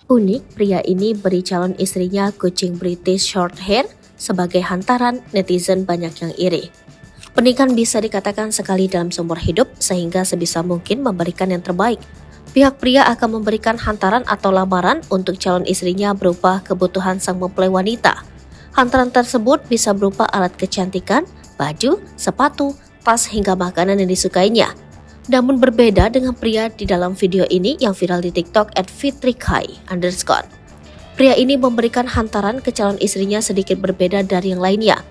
Unik, pria ini beri calon istrinya kucing British Shorthair sebagai hantaran netizen banyak yang iri. Pernikahan bisa dikatakan sekali dalam seumur hidup sehingga sebisa mungkin memberikan yang terbaik. Pihak pria akan memberikan hantaran atau lamaran untuk calon istrinya berupa kebutuhan sang mempelai wanita. Hantaran tersebut bisa berupa alat kecantikan, baju, sepatu, tas hingga makanan yang disukainya. Namun berbeda dengan pria di dalam video ini yang viral di TikTok @fitrikai_. Pria ini memberikan hantaran ke calon istrinya sedikit berbeda dari yang lainnya.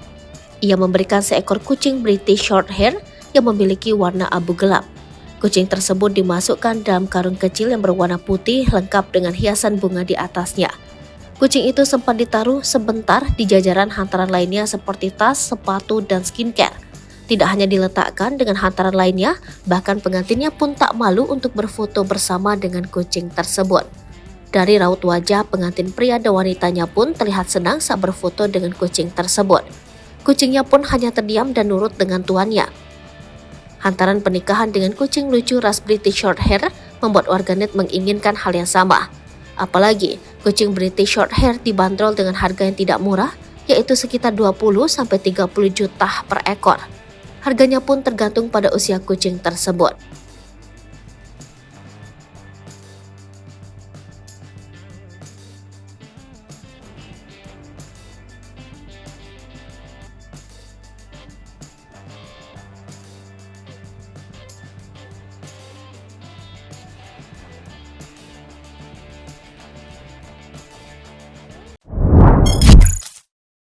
Ia memberikan seekor kucing British Shorthair yang memiliki warna abu gelap. Kucing tersebut dimasukkan dalam karung kecil yang berwarna putih lengkap dengan hiasan bunga di atasnya. Kucing itu sempat ditaruh sebentar di jajaran hantaran lainnya seperti tas, sepatu, dan skincare. Tidak hanya diletakkan dengan hantaran lainnya, bahkan pengantinnya pun tak malu untuk berfoto bersama dengan kucing tersebut. Dari raut wajah pengantin pria dan wanitanya pun terlihat senang saat berfoto dengan kucing tersebut. Kucingnya pun hanya terdiam dan nurut dengan tuannya. Hantaran pernikahan dengan kucing lucu ras British Shorthair membuat warganet menginginkan hal yang sama. Apalagi, kucing British Shorthair dibanderol dengan harga yang tidak murah, yaitu sekitar 20-30 juta per ekor. Harganya pun tergantung pada usia kucing tersebut.